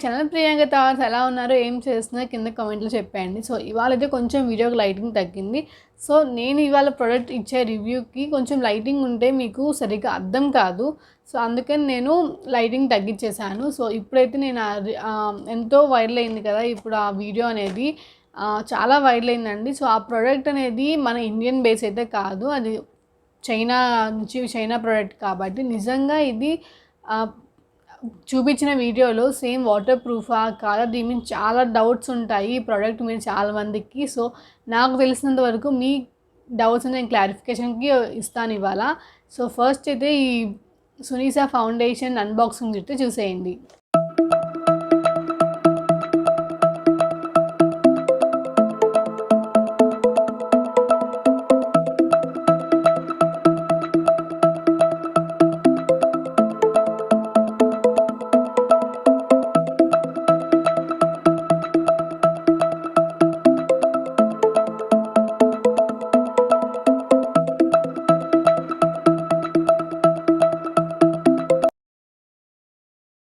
Channel Priyanka thoughts. ఎలా ఉన్నారు, ఏం చేస్తున్నారు కింద కామెంట్లో చెప్పండి. సో ఇవాళైతే కొంచెం వీడియోకి లైటింగ్ తగ్గింది. సో నేను ఇవాళ ప్రోడక్ట్ ఇచ్చే రివ్యూకి కొంచెం లైటింగ్ ఉంటే మీకు సరిగ్గా అర్థం కాదు. సో అందుకని నేను లైటింగ్ తగ్గించేశాను. సో ఇప్పుడైతే నేను ఎంతో వైరల్ అయింది కదా ఇప్పుడు ఆ వీడియో అనేది, చాలా వైరల్ అయిందండి. సో ఆ ప్రోడక్ట్ అనేది మన ఇండియన్ బేస్ అయితే కాదు, అది చైనా ప్రోడక్ట్ కాబట్టి నిజంగా ఇది చూపించిన వీడియోలో సేమ్ వాటర్ ప్రూఫా కాదా, దీని మీద చాలా డౌట్స్ ఉంటాయి ఈ ప్రోడక్ట్ మీద చాలా మందికి. సో నాకు తెలిసినంత వరకు మీ డౌట్స్ నేను క్లారిఫికేషన్కి ఇస్తాను ఇవాళ. సో ఫస్ట్ అయితే ఈ సునీసా ఫౌండేషన్ అన్బాక్సింగ్ అయితే చూసేయండి.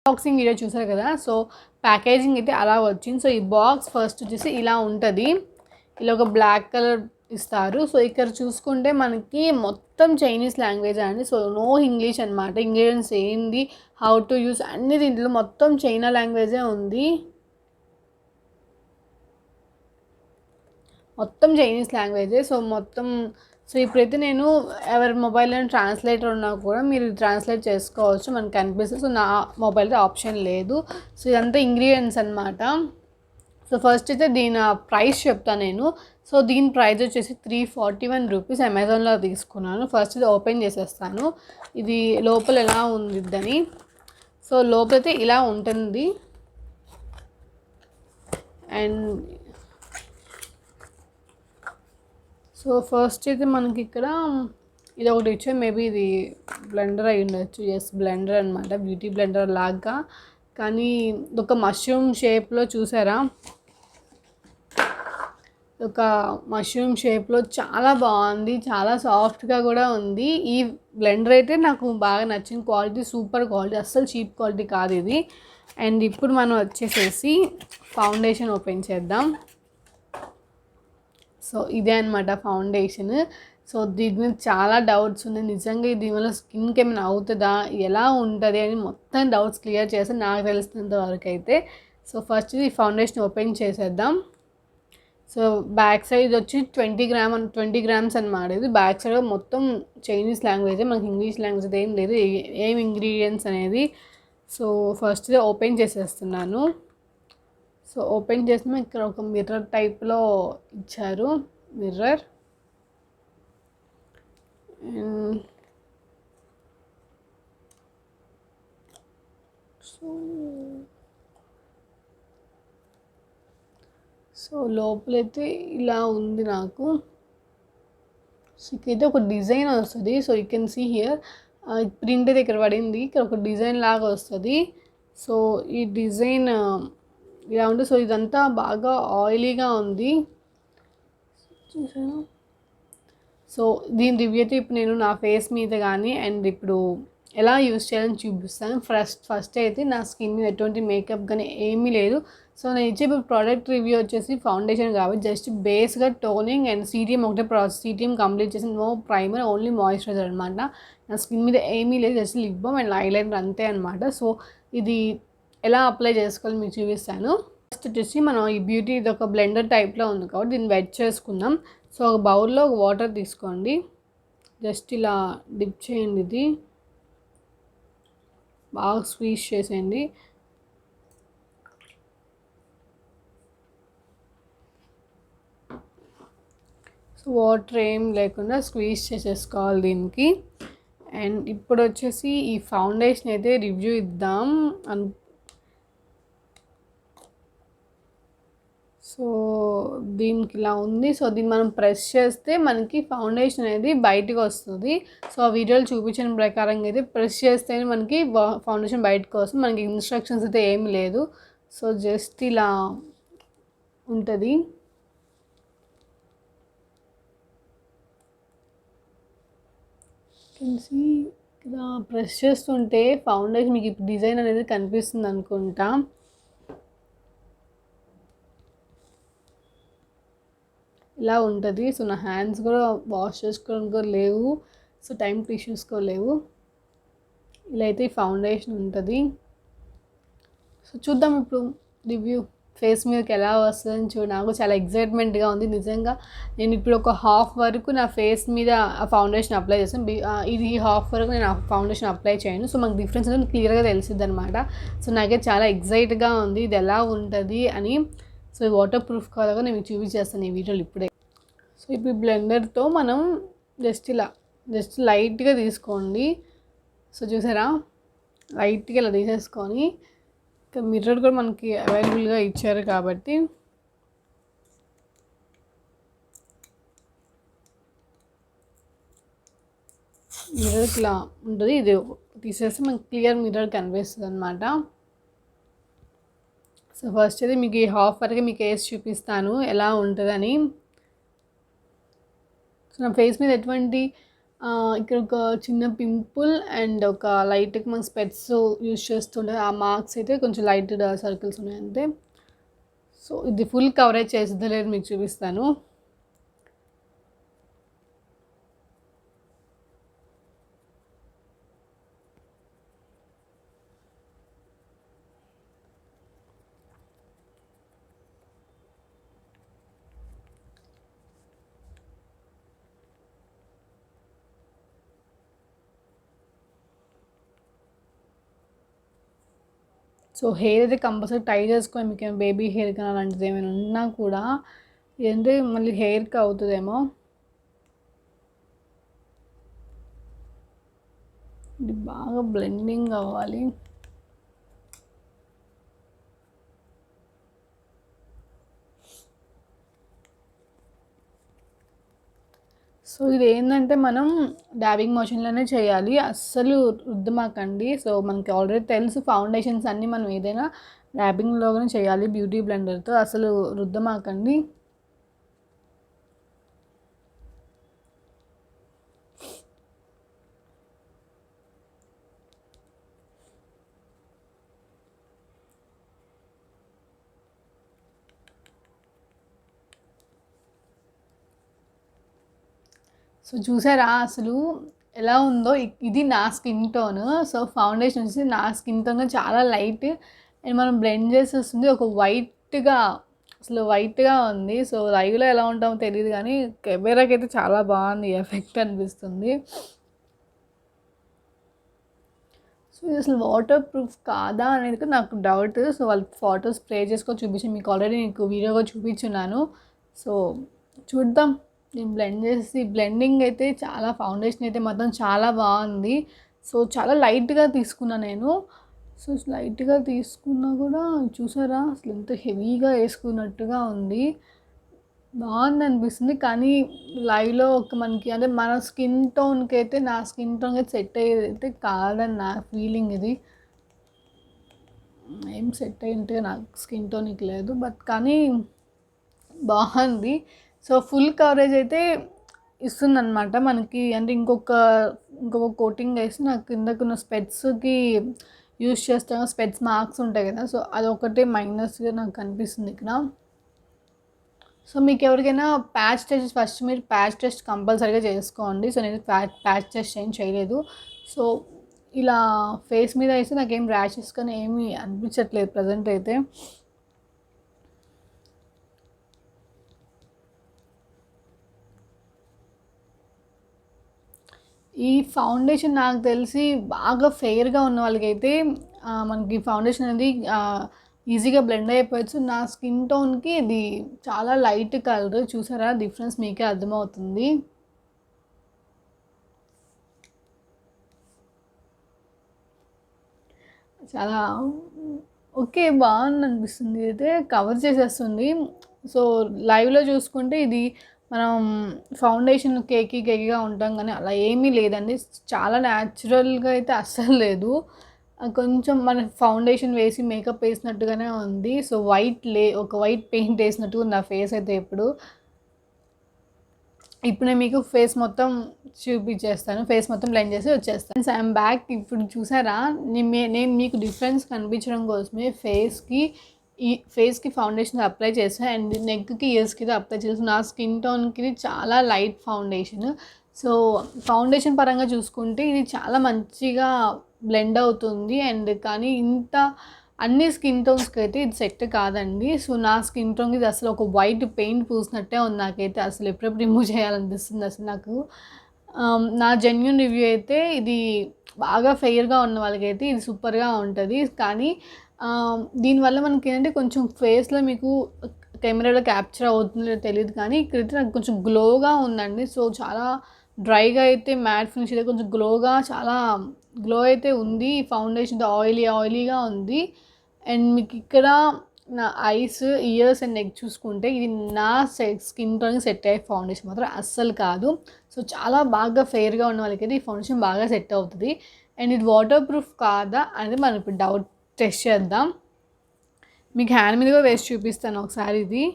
బాక్సింగ్ వీడియో చూసారు కదా. సో ప్యాకేజింగ్ అయితే అలా వచ్చింది. సో ఈ బాక్స్ ఫస్ట్ వచ్చేసి ఇలా ఉంటుంది, ఇలా ఒక బ్లాక్ కలర్ ఇస్తారు. సో ఇక్కడ చూసుకుంటే మనకి మొత్తం చైనీస్ లాంగ్వేజ్ అండి. సో నో ఇంగ్లీష్ అనమాట. ఇంగ్రీడియంట్స్ ఏంది, హౌ టు యూస్ అన్ని దీంట్లో మొత్తం చైనా లాంగ్వేజే ఉంది, మొత్తం చైనీస్ లాంగ్వేజే. సో ఇప్పుడైతే నేను ఎవరి మొబైల్లో ట్రాన్స్లేటర్ ఉన్నా కూడా మీరు ట్రాన్స్లేట్ చేసుకోవచ్చు, మనకు కనిపిస్తుంది. సో నా మొబైల్లో ఆప్షన్ లేదు. సో ఇదంతా ఇంగ్రీడియంట్స్ అనమాట. సో ఫస్ట్ అయితే దీని ప్రైస్ చెప్తాను నేను. సో దీని ప్రైస్ వచ్చేసి 341 రూపీస్ అమెజాన్లో తీసుకున్నాను. ఫస్ట్ ఇది ఓపెన్ చేసేస్తాను, ఇది లోపల ఎలా ఉండిద్దని. సో లోపలైతే ఇలా ఉంటుంది. అండ్ సో ఫస్ట్ అయితే మనకి ఇక్కడ ఇది ఒకటి ఇచ్చారు, మేబీ ఇది బ్లెండర్ అయి ఉండొచ్చు. ఎస్, బ్లెండర్ అనమాట, బ్యూటీ బ్లెండర్ లాగా. కానీ ఒక మష్రూమ్ షేప్లో చూసారా, ఒక మష్రూమ్ షేప్లో చాలా బాగుంది, చాలా సాఫ్ట్గా కూడా ఉంది. ఈ బ్లెండర్ అయితే నాకు బాగా నచ్చింది, క్వాలిటీ సూపర్ క్వాలిటీ, అస్సలు చీప్ క్వాలిటీ కాదు ఇది. అండ్ ఇప్పుడు మనం వచ్చేసేసి ఫౌండేషన్ ఓపెన్ చేద్దాం. సో ఇదే అనమాట ఫౌండేషన్. సో దీని మీద చాలా డౌట్స్ ఉన్నాయి, నిజంగా దీనివల్ల స్కిన్కి ఏమైనా అవుతుందా, ఎలా ఉంటుంది అని మొత్తం డౌట్స్ క్లియర్ చేసి నాకు తెలిసినంత వరకు అయితే. సో ఫస్ట్ ఈ ఫౌండేషన్ ఓపెన్ చేసేద్దాం. సో బ్యాక్ సైడ్ వచ్చి 20 గ్రామ్స్ అనమాట. ఇది బ్యాక్ సైడ్ మొత్తం చైనీస్ లాంగ్వేజ్, మనకి ఇంగ్లీష్ లాంగ్వేజ్ ఏం లేదు, ఏం ఇంగ్రీడియంట్స్ అనేది. సో ఫస్ట్ ఓపెన్ చేసేస్తున్నాను. సో ఓపెన్ చేసిన ఇక్కడ ఒక మిర్రర్ టైప్లో ఇచ్చారు, మిర్రర్. సో లోపలైతే ఇలా ఉంది నాకు. సో ఇకైతే ఒక డిజైన్ వస్తుంది. So you can see here, print అయితే ఇక్కడ పడింది, ఇక్కడ ఒక డిజైన్ లాగా వస్తుంది. సో ఈ డిజైన్ ఇలా ఉంది. సో ఇదంతా బాగా ఆయిలీగా ఉంది చూసాను. సో దీని రివ్యూ అయితే ఇప్పుడు నేను నా ఫేస్ మీద కానీ అండ్ ఇప్పుడు ఎలా యూస్ చేయాలని చూపిస్తాను. ఫస్ట్ అయితే నా స్కిన్ మీద ఎటువంటి మేకప్ కానీ ఏమీ లేదు. సో నేను ఇచ్చే ఇప్పుడు ప్రోడక్ట్ రివ్యూ వచ్చేసి ఫౌండేషన్ కాబట్టి జస్ట్ బేస్గా టోనింగ్ అండ్ సిటిఎం ఒకటే ప్రాసెస్, సిటిఎం కంప్లీట్ చేసి నో ప్రైమర్, ఓన్లీ మాయిశ్చరైజర్ అనమాట. నా స్కిన్ మీద ఏమీ లేదు, just lip balm and eyeliner అంతే అనమాట. సో ఇది ఎలా అప్లై చేసుకోవాలి మీకు చూపిస్తాను. ఫస్ట్ వచ్చేసి మనం ఈ బ్యూటీ ఇది ఒక బ్లెండర్ టైప్లో ఉంది కాబట్టి దీన్ని వెట్ చేసుకుందాం. సో ఒక బౌల్లో ఒక వాటర్ తీసుకోండి, జస్ట్ ఇలా డిప్ చేయండి, ఇది బాగా స్క్వీజ్ చేసేయండి. సో వాటర్ ఏం లేకుండా స్క్వీజ్ చేసేసుకోవాలి దీనికి. అండ్ ఇప్పుడు వచ్చేసి ఈ ఫౌండేషన్ అయితే రివ్యూ ఇద్దాం సో దీనికి ఇలా ఉంది. సో దీన్ని మనం ప్రెస్ చేస్తే మనకి ఫౌండేషన్ అనేది బయటకు వస్తుంది. సో ఆ వీడియోలు చూపించిన ప్రకారంగా అయితే ప్రెస్ చేస్తేనే మనకి ఫౌండేషన్ బయటకు వస్తుంది, మనకి ఇన్స్ట్రక్షన్స్ అయితే ఏమి లేదు. సో జస్ట్ ఇలా ఉంటుంది. ఇలా ప్రెస్ చేస్తుంటే ఫౌండేషన్ మీకు డిజైన్ అనేది కనిపిస్తుంది అనుకుంటా. ఇలా ఉంటుంది. సో నా హ్యాండ్స్ కూడా వాష్ చేసుకోవడానికి కూడా లేవు, సో టైం ఇష్యూస్ కూడా లేవు. ఇలా అయితే ఈ ఫౌండేషన్ ఉంటుంది. సో చూద్దాం ఇప్పుడు రివ్యూ ఫేస్ మీదకి ఎలా వస్తుందని నాకు చాలా ఎగ్జైట్మెంట్గా ఉంది నిజంగా. నేను ఇప్పుడు ఒక హాఫ్ వరకు నా ఫేస్ మీద ఆ ఫౌండేషన్ అప్లై చేస్తాను. ఇది హాఫ్ వరకు నేను ఆ ఫౌండేషన్ అప్లై చేయను. సో మనకు డిఫరెన్స్ అనేది క్లియర్గా తెలిసిద్ది అనమాట. సో నాకైతే చాలా ఎగ్జైట్గా ఉంది ఇది ఎలా ఉంటుంది అని. సో వాటర్ ప్రూఫ్ కావాలో నేను చూపించేస్తాను ఈ వీడియోలో ఇప్పుడే. సో ఇప్పుడు బ్లెండర్తో మనం జస్ట్ లైట్గా తీసుకోండి. సో చూసారా, లైట్గా ఇలా తీసేసుకొని, ఇంకా మిర్రర్ కూడా మనకి అవైలబుల్గా ఇచ్చారు కాబట్టి మిర్రర్కి ఇలా ఉంటుంది. ఇది తీసేస్తే మనకి క్లియర్ మిర్రర్ కనిపిస్తుంది అనమాట. సో ఫస్ట్ అయితే మీకు ఈ హాఫ్ వరకు మీకు వేసి చూపిస్తాను ఎలా ఉంటుందని. సో నా ఫేస్ మీద ఎటువంటి ఇక్కడ ఒక చిన్న పింపుల్ అండ్ ఒక లైట్గా మన స్పెట్స్ యూజ్ చేస్తుండే ఆ మార్క్స్ అయితే కొంచెం లైట్ సర్కిల్స్ ఉన్నాయి అంతే. సో ఇది ఫుల్ కవరేజ్ చేస్తుందో లేదు మీకు చూపిస్తాను. సో హెయిర్ అయితే కంపల్సరీ టై చేసుకొని, మీకు ఏమైనా బేబీ హెయిర్ కానీ అలాంటిది ఏమైనా ఉన్నా కూడా ఏంటంటే మళ్ళీ హెయిర్కి అవుతుందేమో. ఇది బాగా బ్లెండింగ్ అవ్వాలి. సో ఇది ఏంటంటే మనం డాబింగ్ మోషన్లోనే చేయాలి, అస్సలు రుద్దమాకండి. సో మనకి ఆల్రెడీ తెలుసు ఫౌండేషన్స్ అన్నీ మనం ఏదైనా డాబింగ్లోనే చేయాలి బ్యూటీ బ్లెండర్తో, అసలు రుద్దమాకండి. సో చూసారా అసలు ఎలా ఉందో, ఇది నా స్కిన్ టోన్. సో ఫౌండేషన్ వచ్చి నా స్కిన్ టోన్ చాలా లైట్ అండ్ మనం బ్లెండ్ చేసి వస్తుంది ఒక వైట్గా, అసలు వైట్గా ఉంది. సో లైవ్లో ఎలా ఉంటామో తెలియదు కానీ కెమెరాకి అయితే చాలా బాగుంది ఎఫెక్ట్ అనిపిస్తుంది. సో ఇది అసలు వాటర్ ప్రూఫ్ కాదా అనేది నాకు డౌట్. సో వాళ్ళు ఫొటోస్ స్ప్రే చేసుకొని చూపించి మీకు ఆల్రెడీ నీకు వీడియోగా చూపించున్నాను. సో చూద్దాం. నేను బ్లెండ్ చేసి బ్లెండింగ్ అయితే చాలా ఫౌండేషన్ అయితే మాత్రం చాలా బాగుంది. సో చాలా లైట్గా తీసుకున్నా నేను. సో లైట్గా తీసుకున్నా కూడా చూసారా అసలు ఎంత హెవీగా వేసుకున్నట్టుగా ఉంది. బాగుంది అనిపిస్తుంది కానీ లైవ్లో ఒక మనకి అంటే మన స్కిన్ టోన్కి అయితే, నా స్కిన్ టోన్కి అయితే సెట్ అయ్యేది అయితే కాదని నా ఫీలింగ్. ఇది ఏం సెట్ అయ్యింటే నాకు స్కిన్ టోన్కి లేదు, బట్ కానీ బాగుంది. సో ఫుల్ కవరేజ్ అయితే ఇస్తుందన్నమాట మనకి. అంటే ఇంకొక కోటింగ్ వేసి నాకు కిందకున్న స్పెట్స్కి యూజ్ చేస్తాను, స్పెట్స్ మార్క్స్ ఉంటాయి కదా, సో అదొకటే మైనస్గా నాకు కనిపిస్తుంది ఇక్కడ. సో మీకు ఎవరికైనా ప్యాచ్ టెస్ట్, ఫస్ట్ మీరు ప్యాచ్ టెస్ట్ కంపల్సరీగా చేసుకోండి. సో నేను ప్యాచ్ టెస్ట్ ఏం చేయలేదు. సో ఇలా ఫేస్ మీద అయితే నాకేం ర్యాషెస్ కానీ ఏమీ అనిపించట్లేదు ప్రజెంట్ అయితే. ఈ ఫౌండేషన్ నాకు తెలిసి బాగా ఫెయిర్గా ఉన్న వాళ్ళకైతే మనకి ఫౌండేషన్ అనేది ఈజీగా బ్లెండ్ అయిపోవచ్చు. నా స్కిన్ టోన్కి ఇది చాలా లైట్ కలర్, చూసారా డిఫరెన్స్ మీకే అర్థమవుతుంది. చాలా ఓకే బాగుంది అనిపిస్తుంది, అయితే కవర్ చేసేస్తుంది. సో లైవ్లో చూసుకుంటే ఇది మనం ఫౌండేషన్ కేకీగా ఉంటాం కానీ అలా ఏమీ లేదండి, చాలా న్యాచురల్గా అయితే అస్సలు లేదు. కొంచెం మన ఫౌండేషన్ వేసి మేకప్ వేసినట్టుగానే ఉంది. సో ఒక వైట్ పెయింట్ వేసినట్టు ఉంది నా ఫేస్ అయితే. ఇప్పుడు నేను మీకు ఫేస్ మొత్తం చూపించేస్తాను, ఫేస్ మొత్తం బ్లెండ్ చేసి వచ్చేస్తాను. I'm back. ఇప్పుడు చూసారా, నేను మీకు డిఫరెన్స్ కనిపించడం కోసమే ఫేస్కి ఈ ఫేస్కి ఫౌండేషన్ అప్లై చేసాను అండ్ నెక్కి ఇయర్స్కి అయితే అప్లై చేసాను. నా స్కిన్ టోన్కి ఇది చాలా లైట్ ఫౌండేషన్. సో ఫౌండేషన్ పరంగా చూసుకుంటే ఇది చాలా మంచిగా బ్లెండ్ అవుతుంది అండ్ కానీ అన్ని స్కిన్ టోన్స్కి అయితే ఇది సెట్ కాదండి. సో నా స్కిన్ టోన్కి ఇది అసలు ఒక వైట్ పెయింట్ పూసినట్టే ఉంది. నాకైతే అసలు ఎప్పుడెప్పుడు రిమూవ్ చేయాలనిపిస్తుంది అసలు నాకు. నా జెన్యూన్ రివ్యూ అయితే ఇది బాగా ఫెయిర్గా ఉన్న వాళ్ళకైతే ఇది సూపర్గా ఉంటుంది. కానీ దీనివల్ల మనకి ఏంటంటే కొంచెం ఫేస్లో మీకు కెమెరాలో క్యాప్చర్ అవుతుందో తెలియదు కానీ ఇక్కడైతే నాకు కొంచెం గ్లోగా ఉందండి. సో చాలా డ్రైగా అయితే మ్యాట్ ఫినిష్ అయితే కొంచెం గ్లోగా చాలా గ్లో అయితే ఉంది. ఫౌండేషన్ ఆయిలీగా ఉంది. అండ్ మీకు ఇక్కడ నా ఐస్, ఇయర్స్ అండ్ నెక్ చూసుకుంటే ఇది నా స్కిన్ టోన్కి సెట్ అయ్యే ఫౌండేషన్ మాత్రం అస్సలు కాదు. సో చాలా బాగా ఫెయిర్గా ఉన్న వాళ్ళకైతే ఈ ఫౌండేషన్ బాగా సెట్ అవుతుంది. అండ్ ఇది వాటర్ ప్రూఫ్ కాదా అనేది మనం ఇప్పుడు డౌట్ టెస్ట్ చేద్దాం. మీకు హ్యాండ్ మీద కూడా వేసి చూపిస్తాను ఒకసారి. ఇది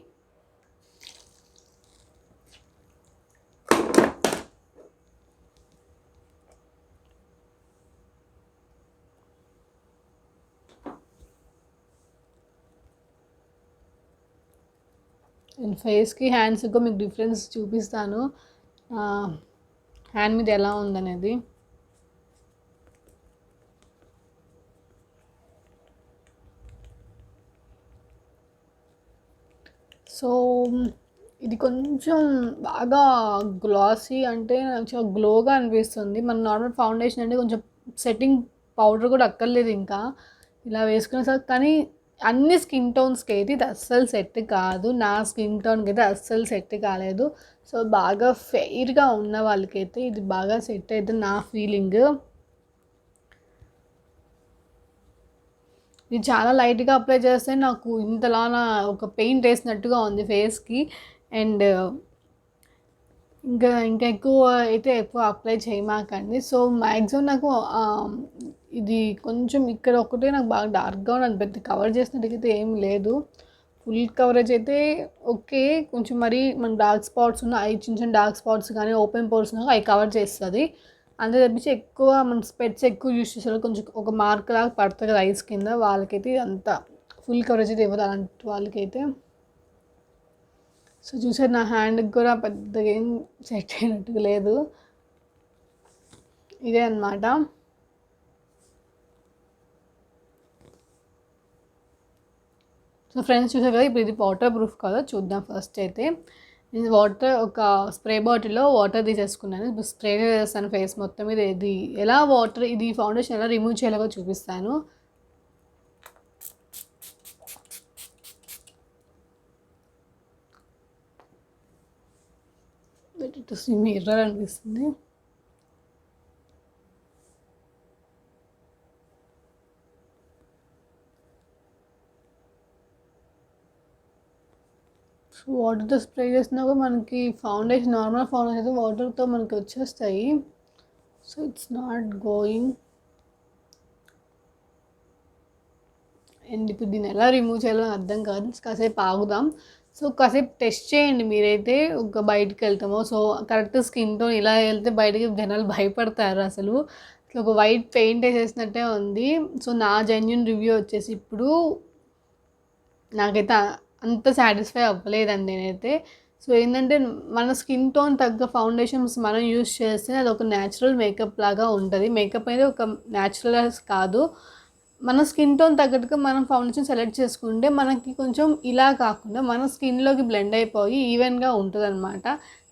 అండ్ ఫేస్కి హ్యాండ్స్కి మీకు డిఫరెన్స్ చూపిస్తాను హ్యాండ్ మీద ఎలా ఉందనేది. సో ఇది కొంచెం బాగా గ్లాసీ అంటే చాలా గ్లోగా అనిపిస్తుంది. మన నార్మల్ ఫౌండేషన్ అంటే కొంచెం సెట్టింగ్ పౌడర్ కూడా అక్కర్లేదు ఇంకా ఇలా వేసుకునే సార్. కానీ అన్ని స్కిన్ టోన్స్కి అయితే ఇది అస్సలు సెట్ కాదు. నా స్కిన్ టోన్కి అయితే అస్సలు సెట్ కాలేదు. సో బాగా ఫెయిర్గా ఉన్న వాళ్ళకైతే ఇది బాగా సెట్ అయితే నా ఫీలింగ్. ఇది చాలా లైట్గా అప్లై చేస్తే నాకు ఇంతలా ఒక పెయింట్ వేసినట్టుగా ఉంది ఫేస్కి. అండ్ ఇంకా ఎక్కువ అప్లై చేయమాకండి. సో మ్యాక్సిమం నాకు ఇది కొంచెం ఇక్కడ ఒకటే నాకు బాగా డార్క్గా ఉన్నది, పెద్ద కవర్ చేసినట్టుగా ఏం లేదు. ఫుల్ కవరేజ్ అయితే ఓకే. కొంచెం మరి మన డార్క్ స్పాట్స్ ఉన్న చిన్న చిన్న డార్క్ స్పాట్స్ కానీ ఓపెన్ పోర్స్ ఉన్నా అవి కవర్ చేస్తుంది. అంతే తప్పించి ఎక్కువ మన స్పెట్స్ ఎక్కువ యూస్ చేసే కొంచెం ఒక మార్క్ లాగా పడుతుంది కదా ఐస్ కింద, వాళ్ళకైతే అంత ఫుల్ కవరేజ్ అయితే ఇవ్వదు అలాంటి వాళ్ళకైతే. సో చూసారు నా హ్యాండ్కి కూడా పెద్దగా ఏం సెట్ అయినట్టుగా లేదు. ఇదే అన్నమాట. సో ఫ్రెండ్స్ చూసారు కదా, ఇప్పుడు ఇది వాటర్ ప్రూఫ్ కదా చూద్దాం. ఫస్ట్ అయితే నేను వాటర్ ఒక స్ప్రే బాటిల్లో వాటర్ తీసేసుకున్నాను. ఇప్పుడు స్ప్రే చేస్తాను ఫేస్ మొత్తం మీద. ఇది ఎలా వాటర్ ఇది ఫౌండేషన్ ఎలా రిమూవ్ చేయాలో చూపిస్తాను. మిర్రర్ అనిపిస్తుంది. సో వాటర్తో స్ప్రే చేసినా కూడా మనకి ఫౌండేషన్ నార్మల్ ఫౌండేషన్ అయితే వాటర్తో మనకి వచ్చేస్తాయి. So it's not going. And ఇప్పుడు దీన్ని ఎలా రిమూవ్ చేయాలో అర్థం కాదు. కాసేపు ఆగుదాం. సో కాసేపు టెస్ట్ చేయండి మీరైతే. ఒక బయటికి వెళ్తామో సో కరెక్ట్ స్కిన్ టోన్ ఇలా వెళ్తే బయటికి జనాలు భయపడతారు అసలు. ఒక వైట్ పెయింట్ వేసేసినట్టే ఉంది. సో నా జెన్యూన్ రివ్యూ వచ్చేసి ఇప్పుడు నాకైతే అంత సాటిస్ఫై అవ్వలేదండి నేనైతే. సో ఏంటంటే మన స్కిన్ టోన్ తగ్గ ఫౌండేషన్స్ మనం యూజ్ చేస్తే అది ఒక న్యాచురల్ మేకప్ లాగా ఉంటుంది. మేకప్ అనేది ఒక న్యాచురల్ కాదు. మన స్కిన్ టోన్ తగ్గట్టుగా మనం ఫౌండేషన్ సెలెక్ట్ చేసుకుంటే మనకి కొంచెం ఇలా కాకుండా మన స్కిన్లోకి బ్లెండ్ అయిపోయి ఈవెన్గా ఉంటుంది అనమాట.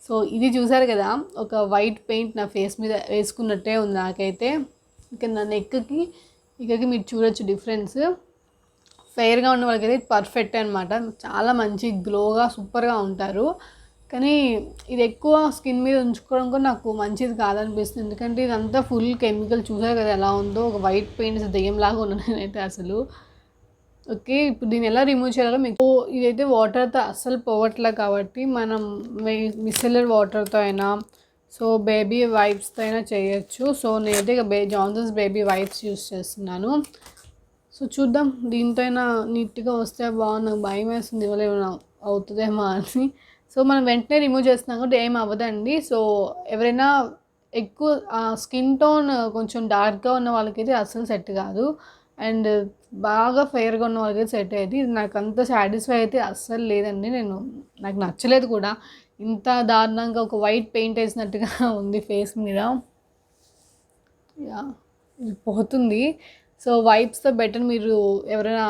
సో ఇది చూసారు కదా, ఒక వైట్ పెయింట్ నా ఫేస్ మీద వేసుకున్నట్టే ఉంది నాకైతే. ఇక నా నెక్కి ఇక్కడికి మీరు చూడొచ్చు డిఫరెన్స్. ఫెయిర్గా ఉన్న వాళ్ళకైతే పర్ఫెక్ట్ అనమాట. చాలా మంచి గ్లోగా సూపర్గా ఉంటారు. కానీ ఇది ఎక్కువ స్కిన్ మీద ఉంచుకోవడం కూడా నాకు మంచిది కాదనిపిస్తుంది. ఎందుకంటే ఇదంతా ఫుల్ కెమికల్ చూసారు కదా ఎలా ఉందో. ఒక వైట్ పెయింట్ దెయ్యంలాగా ఉన్నాను నేనైతే అసలు. ఓకే, ఇప్పుడు దీన్ని ఎలా రిమూవ్ చేయాలో మీకు ఇదైతే వాటర్తో అస్సలు పోవట్లే కాబట్టి మనం మిసెలర్ వాటర్తో అయినా సో బేబీ వైప్స్తో అయినా చేయొచ్చు. సో నేనైతే ఇక జాన్సన్స్ బేబీ వైప్స్ యూస్ చేస్తున్నాను. సో చూద్దాం దీంతో అయినా నీట్గా వస్తే బాగుంది. నాకు భయం వేస్తుంది ఇవాళ ఏమైనా అవుతుందేమో అని. సో మనం వెంటనే రిమూవ్ చేస్తున్నాం కూడా ఏం అవ్వదండి. సో ఎవరైనా ఎక్కువ స్కిన్ టోన్ కొంచెం డార్క్గా ఉన్న వాళ్ళకైతే అస్సలు సెట్ కాదు. అండ్ బాగా ఫెయిర్గా ఉన్న వాళ్ళకి సెట్ అయ్యేది. ఇది నాకు అంత సాటిస్ఫై అయితే అస్సలు లేదండి. నాకు నచ్చలేదు కూడా. ఇంత దారుణంగా ఒక వైట్ పెయింట్ వేసినట్టుగా ఉంది ఫేస్ మీద. యాహ్! ఇది పోతుంది. సో వైప్స్‌తో బెటర్ మీరు ఎవరైనా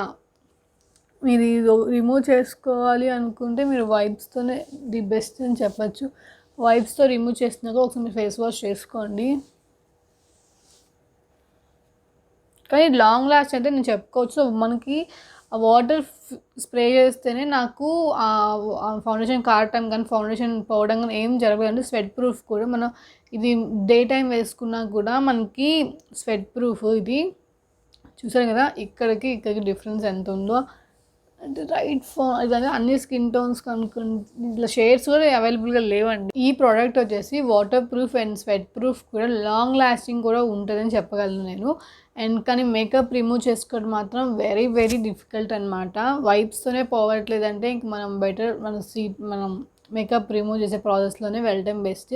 మీరు ఇది రిమూవ్ చేసుకోవాలి అనుకుంటే మీరు వైప్స్తోనే ది బెస్ట్ అని చెప్పొచ్చు. వైప్స్‌తో రిమూవ్ చేసినాక ఒకసారి మీరు ఫేస్ వాష్ చేసుకోండి. కానీ లాంగ్ లాస్ట్ అయితే నేను చెప్పుకోవచ్చు. సో మనకి ఆ వాటర్ స్ప్రే చేస్తేనే నాకు ఫౌండేషన్ కారటం కానీ ఫౌండేషన్ పోవడం కానీ ఏం జరగదండి. స్వెట్ ప్రూఫ్ కూడా మనం ఇది డే టైం వేసుకున్నా కూడా మనకి స్వెట్ ప్రూఫ్ ఇది. చూసారు కదా ఇక్కడికి డిఫరెన్స్ ఎంత ఉందో. అంటే ఇదంటే అన్ని స్కిన్ టోన్స్ కనుక్కుంటే ఇట్లా షేడ్స్ కూడా అవైలబుల్గా లేవండి. ఈ ప్రోడక్ట్ వచ్చేసి water proof and sweat proof కూడా లాంగ్ లాస్టింగ్ కూడా ఉంటుందని చెప్పగలను నేను. అండ్ కానీ మేకప్ రిమూవ్ చేసుకోవడం మాత్రం వెరీ వెరీ డిఫికల్ట్ అనమాట. వైప్స్తోనే పోవట్లేదంటే ఇంక మనం బెటర్ మనం మేకప్ రిమూవ్ చేసే ప్రాసెస్లోనే వెళ్ళడం బెస్ట్.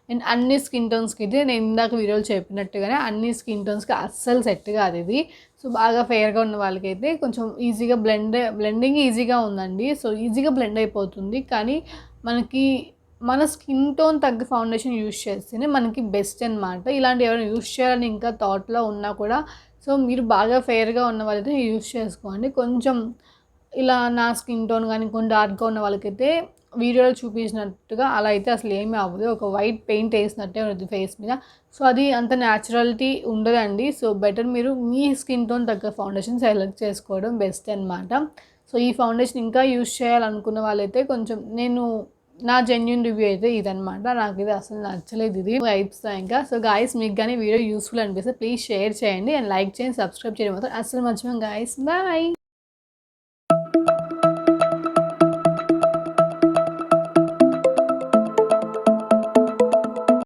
అండ్ అన్ని స్కిన్ టోన్స్కి అయితే నేను ఇందాక వీడియోలో చెప్పినట్టుగానే అన్ని స్కిన్ టోన్స్కి అస్సలు సెట్ కాదు ఇది. సో బాగా ఫెయిర్గా ఉన్న వాళ్ళకైతే కొంచెం ఈజీగా బ్లెండింగ్ ఈజీగా ఉందండి. సో ఈజీగా బ్లెండ్ అయిపోతుంది. కానీ మనకి మన స్కిన్ టోన్ తగ్గ ఫౌండేషన్ యూజ్ చేస్తేనే మనకి బెస్ట్ అనమాట. ఇలాంటి ఎవరైనా యూజ్ చేయాలని ఇంకా థాట్లో ఉన్నా కూడా సో మీరు బాగా ఫెయిర్గా ఉన్న వాళ్ళైతే యూజ్ చేసుకోండి. కొంచెం ఇలా నా స్కిన్ టోన్ కానీ కొంచెం డార్క్గా ఉన్న వాళ్ళకైతే వీడియోలో చూపించినట్టుగా అలా అయితే అసలు ఏమీ అవ్వదు. ఒక వైట్ పెయింట్ వేసినట్టే ఉంటుంది ఫేస్ మీద. సో అది అంత న్యాచురాలిటీ ఉండదండి. సో బెటర్ మీరు మీ స్కిన్ టోన్ తగ్గ ఫౌండేషన్ సెలెక్ట్ చేసుకోవడం బెస్ట్ అనమాట. సో ఈ ఫౌండేషన్ ఇంకా యూజ్ చేయాలనుకున్న వాళ్ళైతే కొంచెం నా జెన్యూన్ రివ్యూ అయితే ఇదనమాట. నాకు ఇది అసలు నచ్చలేదు ఇది వైప్స్తో ఇంకా. సో గాయస్ మీకు కానీ వీడియో యూస్ఫుల్ అనిపిస్తే ప్లీజ్ షేర్ చేయండి అండ్ లైక్ చేయండి, సబ్స్క్రైబ్ చేయడం మాత్రం అసలు మర్చిపోయాం గాయస్. బాయ్.